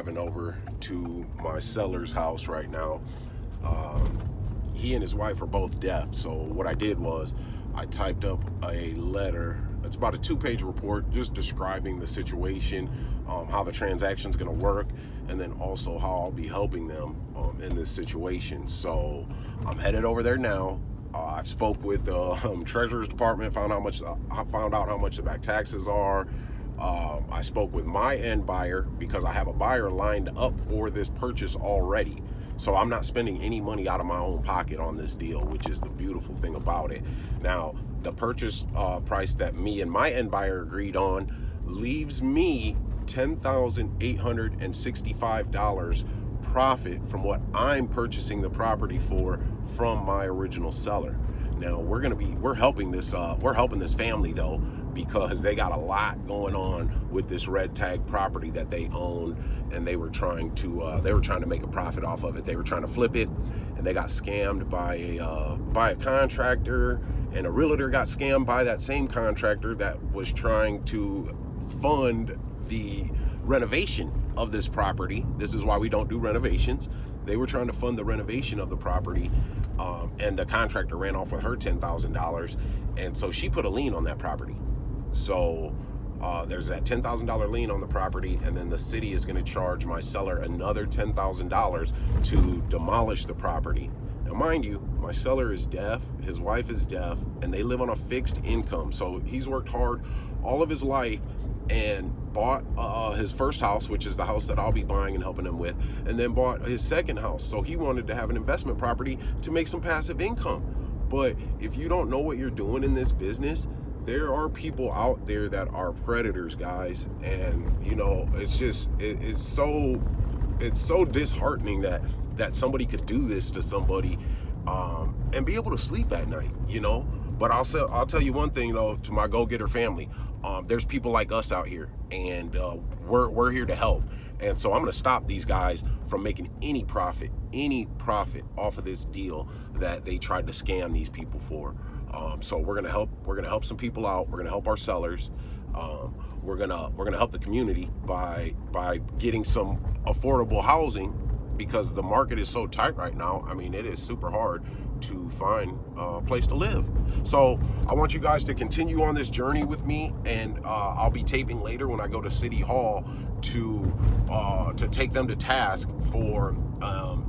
driving over to my seller's house right now. He and his wife are both deaf, so what I did was I typed up a letter. It's about a 2-page report just describing the situation, how the transaction's going to work, and then also how I'll be helping them in this situation. So I'm headed over there now. I've spoke with the Treasurer's Department, found out how much the back taxes are. I spoke with my end buyer because I have a buyer lined up for this purchase already. So I'm not spending any money out of my own pocket on this deal, which is the beautiful thing about it. Now, the purchase price that me and my end buyer agreed on leaves me $10,865 profit from what I'm purchasing the property for from my original seller. Now we're helping this family though, because they got a lot going on with this red tag property that they own, and they were trying to make a profit off of it. They were trying to flip it, and they got scammed by a contractor, and a realtor got scammed by that same contractor that was trying to fund the renovation of this property. This is why we don't do renovations. They were trying to fund the renovation of the property, and the contractor ran off with her $10,000, and so she put a lien on that property. So there's that $10,000 lien on the property, and then the city is going to charge my seller another $10,000 to demolish the property. Now, mind you, my seller is deaf, his wife is deaf, and they live on a fixed income. So he's worked hard all of his life and bought his first house, which is the house that I'll be buying and helping him with, and then bought his second house. So he wanted to have an investment property to make some passive income. But if you don't know what you're doing in this business, there are people out there that are predators, guys, and you know, it's so disheartening that somebody could do this to somebody and be able to sleep at night, you know. But I'll tell you one thing though, to my GoGetter family, there's people like us out here, and we're here to help. And so I'm going to stop these guys from making any profit off of this deal that they tried to scam these people for. So we're gonna help some people out. We're gonna help our sellers. We're gonna help the community by getting some affordable housing, because the market is so tight right now. I mean, it is super hard to find a place to live. So I want you guys to continue on this journey with me, and I'll be taping later when I go to City Hall to take them to task for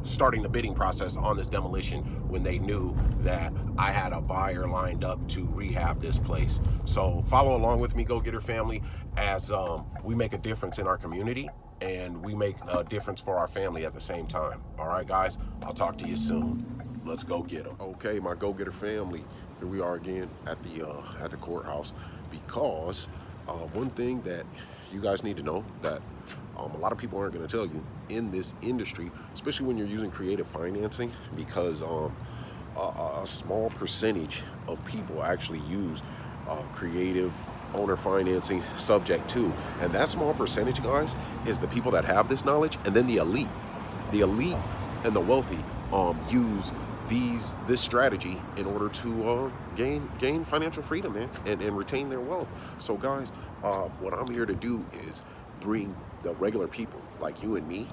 starting the bidding process on this demolition when they knew that I had a buyer lined up to rehab this place. So follow along with me, GoGetter family, as we make a difference in our community, and we make a difference for our family at the same time. All right, guys, I'll talk to you soon. Let's go get them. Okay, my GoGetter family, here we are again at the courthouse, because one thing that you guys need to know that a lot of people aren't going to tell you in this industry, especially when you're using creative financing, because a small percentage of people actually use creative owner financing subject to, and that small percentage, guys, is the people that have this knowledge, and then the elite and the wealthy use this strategy in order to gain financial freedom, man, and retain their wealth. So guys, what I'm here to do is bring the regular people like you and me,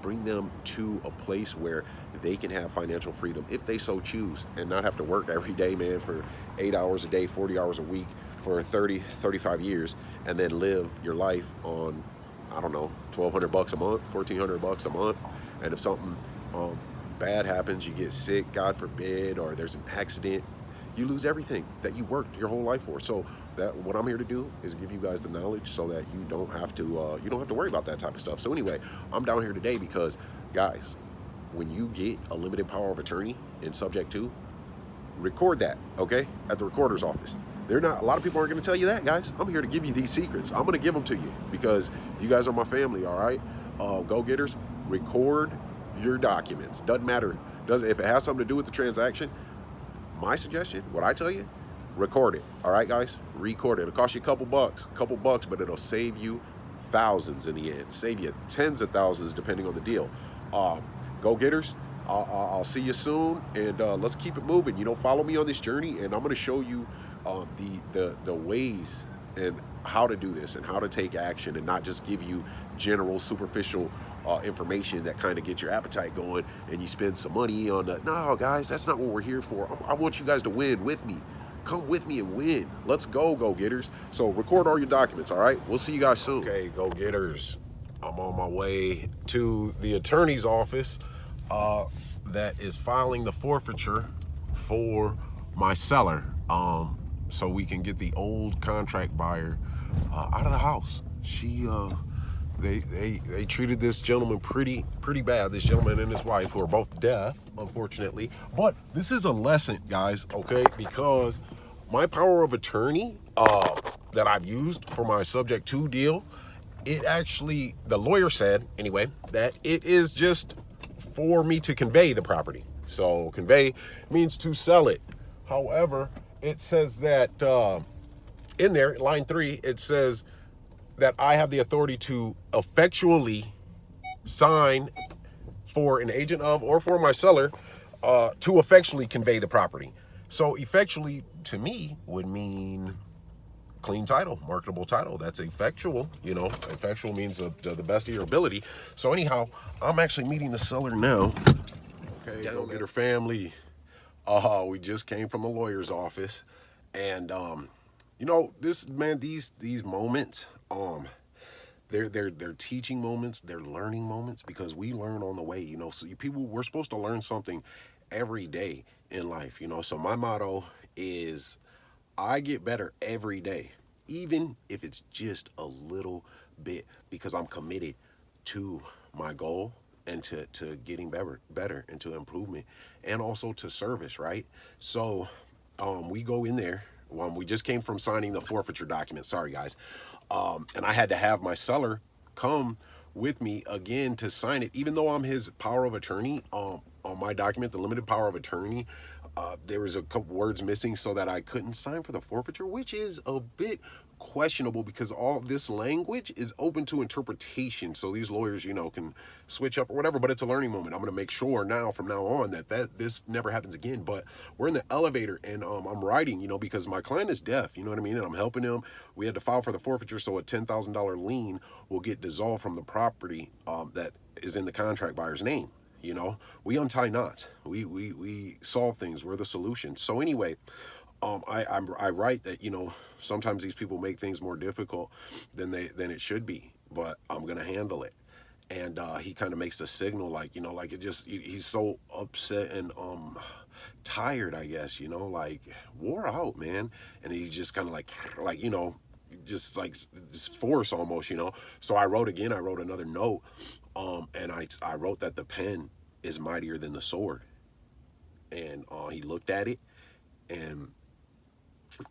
bring them to a place where they can have financial freedom if they so choose, and not have to work every day, man, for 8 hours a day, 40 hours a week for 35 years, and then live your life on, I don't know, $1,200 a month, $1,400 a month. And if something bad happens, you get sick, God forbid, or there's an accident, you lose everything that you worked your whole life for. So what I'm here to do is give you guys the knowledge so that you don't have to worry about that type of stuff. So anyway, I'm down here today because, guys, when you get a limited power of attorney in subject to, record that, okay, at the recorder's office. A lot of people aren't going to tell you that, guys. I'm here to give you these secrets. I'm going to give them to you because you guys are my family, all right? Go-getters, record your documents. Doesn't matter. If it has something to do with the transaction, my suggestion, what I tell you, record it. All right, guys? Record it. It'll cost you a couple bucks, but it'll save you thousands in the end. Save you tens of thousands depending on the deal. Go-getters, I'll see you soon, and let's keep it moving. You know, follow me on this journey, and I'm going to show you the ways and how to do this and how to take action, and not just give you general superficial information that kind of gets your appetite going, and you spend some money on that. No, guys, that's not what we're here for. I want you guys to win with me. Come with me and win. Let's go getters. So record all your documents, all right? We'll see you guys soon. Okay, go getters. I'm on my way to the attorney's office that is filing the forfeiture for my seller, so we can get the old contract buyer out of the house. They treated this gentleman pretty bad. This gentleman and his wife, who are both deaf, unfortunately. But this is a lesson, guys, okay? Because my power of attorney that I've used for my subject to deal, it actually, the lawyer said anyway, that it is just for me to convey the property. So convey means to sell it. However, it says that in there, line 3, it says that I have the authority to effectually sign for an agent of or for my seller to effectually convey the property. So effectually to me would mean clean title, marketable title. That's effectual, you know. Effectual means the best of your ability. So anyhow, I'm actually meeting the seller now. Okay, GoGetter Family. We just came from the lawyer's office, and you know, this man, these moments, they're teaching moments, they're learning moments, because we learn on the way, you know. So we're supposed to learn something every day in life, you know. So my motto is, I get better every day, even if it's just a little bit, because I'm committed to my goal and to getting better and to improvement, and also to service, right? So we go in there. We just came from signing the forfeiture document. Sorry, guys. And I had to have my seller come with me again to sign it, even though I'm his power of attorney on my document, the limited power of attorney. There was a couple words missing, so that I couldn't sign for the forfeiture, which is a bit questionable, because all this language is open to interpretation. So these lawyers, you know, can switch up or whatever, but it's a learning moment. I'm going to make sure from now on that this never happens again. But we're in the elevator, and I'm writing, you know, because my client is deaf, you know what I mean? And I'm helping him. We had to file for the forfeiture, so a $10,000 lien will get dissolved from the property that is in the contract buyer's name. You know, we untie knots. We solve things. We're the solution. So anyway, I write that, you know, sometimes these people make things more difficult than it should be, but I'm gonna handle it. And he kind of makes a signal, like, you know, like he's so upset and tired, I guess, you know, like wore out, man. And he's just kind of like, you know, just like this force almost, you know. So I wrote another note, and I wrote that the pen is mightier than the sword. And he looked at it, and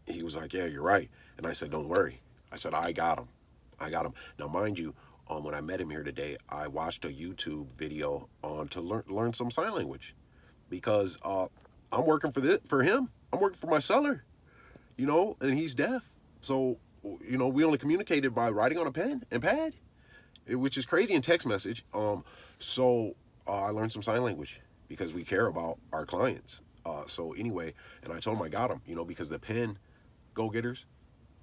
he was like, yeah, you're right. And I said, don't worry. I said, I got him. Now, mind you, when I met him here today, I watched a YouTube video to learn some sign language, because I'm working for him. I'm working for my seller, you know, and he's deaf. So, you know, we only communicated by writing on a pen and pad, which is crazy, in text message. So I learned some sign language because we care about our clients. So anyway, and I told him I got him, you know, because the pen, go-getters,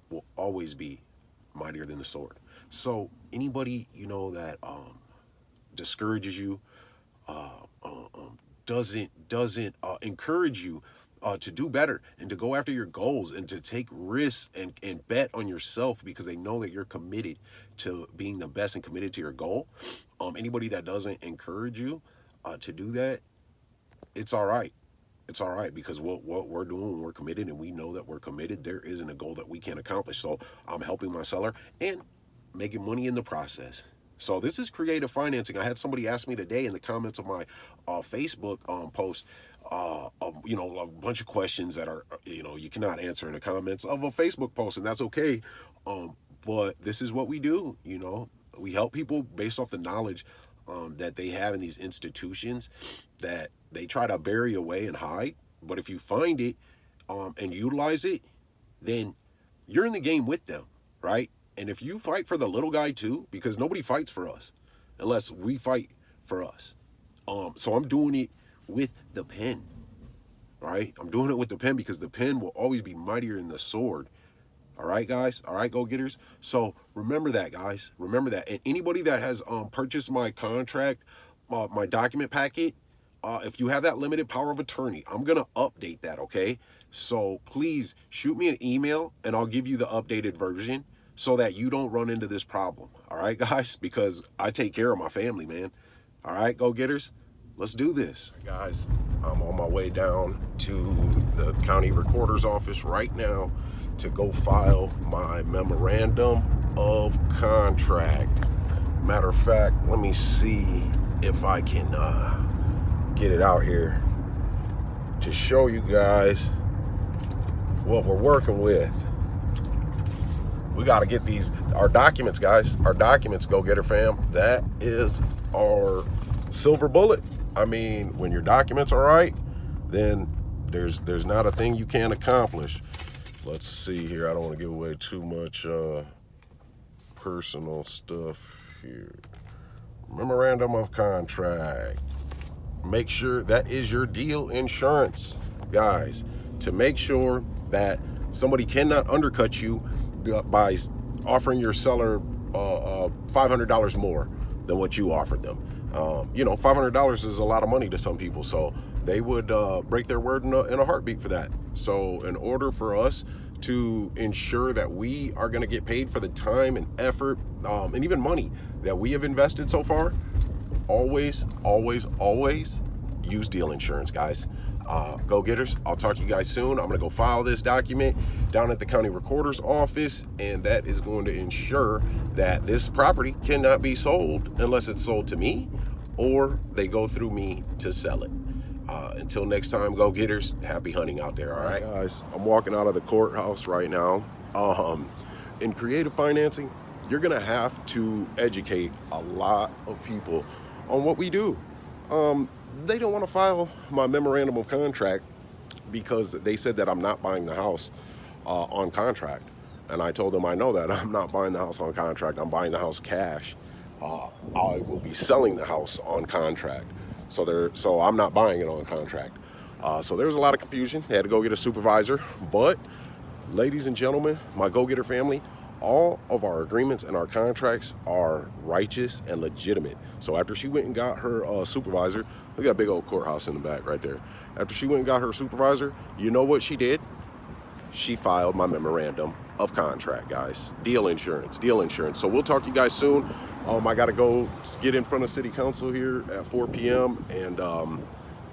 will always be mightier than the sword. So anybody, you know, that discourages you, doesn't encourage you to do better and to go after your goals and to take risks and bet on yourself, because they know that you're committed to being the best and committed to your goal. Anybody that doesn't encourage you to do that, it's all right. It's all right, because what we're doing when we're committed, and we know that we're committed, there isn't a goal that we can't accomplish. So I'm helping my seller and making money in the process. So this is creative financing. I had somebody ask me today in the comments of my Facebook post, you know, a bunch of questions that are, you know, you cannot answer in the comments of a Facebook post, and that's okay. But this is what we do, you know. We help people based off the knowledge that they have in these institutions that they try to bury away and hide. But if you find it and utilize it, then you're in the game with them, right? And if you fight for the little guy too, because nobody fights for us unless we fight for us. So I'm doing it with the pen, right? I'm doing it with the pen because the pen will always be mightier than the sword. All right, guys. All right, go-getters. So remember that, guys. Remember that. And anybody that has purchased my contract, my document packet, if you have that limited power of attorney, I'm going to update that, okay? So please shoot me an email and I'll give you the updated version so that you don't run into this problem. All right, guys? Because I take care of my family, man. All right, go-getters. Let's do this. Guys, I'm on my way down to the county recorder's office right now to go file my memorandum of contract. Matter of fact, let me see if I can get it out here to show you guys what we're working with. We got to get our documents, guys. Our documents, Go-Getter fam. That is our silver bullet. I mean, when your documents are right, then there's not a thing you can't accomplish. Let's see here. I don't want to give away too much personal stuff here. Memorandum of contract. Make sure that is your deal insurance, guys, to make sure that somebody cannot undercut you by offering your seller $500 more than what you offered them. You know, $500 is a lot of money to some people, so they would break their word in a heartbeat for that. So in order for us to ensure that we are going to get paid for the time and effort and even money that we have invested so far, always use deal insurance, guys. Go-getters, I'll talk to you guys soon. I'm going to go file this document down at the county recorder's office, and that is going to ensure that this property cannot be sold unless it's sold to me or they go through me to sell it. Until next time, go-getters, happy hunting out there. All right, guys, I'm walking out of the courthouse right now. In creative financing, you're going to have to educate a lot of people on what we do. They don't want to file my memorandum of contract because they said that I'm not buying the house on contract. And I told them I know that I'm not buying the house on contract. I'm buying the house cash. I will be selling the house on contract. So I'm not buying it on contract. So there's a lot of confusion. They had to go get a supervisor. But ladies and gentlemen, my Go-Getter family, all of our agreements and our contracts are righteous and legitimate. So after she went and got her supervisor, we got a big old courthouse in the back right there. After she went and got her supervisor, you know what she did? She filed my memorandum of contract, guys. Deal insurance. So we'll talk to you guys soon. I got to go get in front of city council here at 4 p.m. and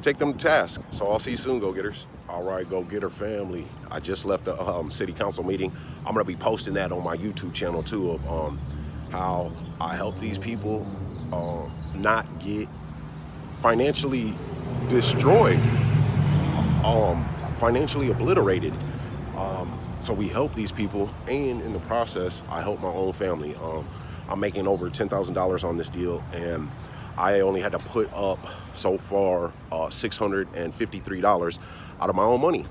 take them to task. So I'll see you soon, go-getters. All right, Go-Getter family. I just left the city council meeting. I'm going to be posting that on my YouTube channel, too, of how I help these people not get financially destroyed, financially obliterated. So we help these people, and in the process, I help my own family. I'm making over $10,000 on this deal, and I only had to put up so far $653 out of my own money.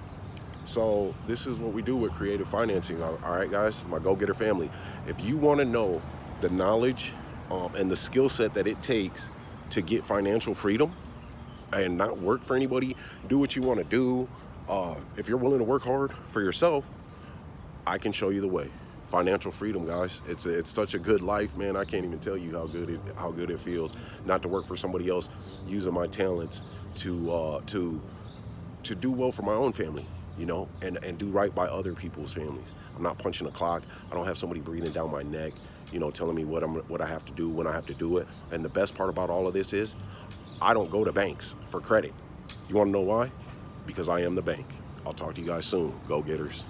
So this is what we do with creative financing. All right, guys, my Go-Getter family. If you want to know the knowledge and the skill set that it takes to get financial freedom and not work for anybody, do what you want to do. If you're willing to work hard for yourself, I can show you the way. Financial freedom, guys. It's such a good life, man. I can't even tell you how good it feels not to work for somebody else, using my talents to do well for my own family, you know, and do right by other people's families. I'm not punching a clock. I don't have somebody breathing down my neck, you know, telling me what I have to do when I have to do it. And the best part about all of this is I don't go to banks for credit. You want to know why? Because I am the bank. I'll talk to you guys soon. Go-getters.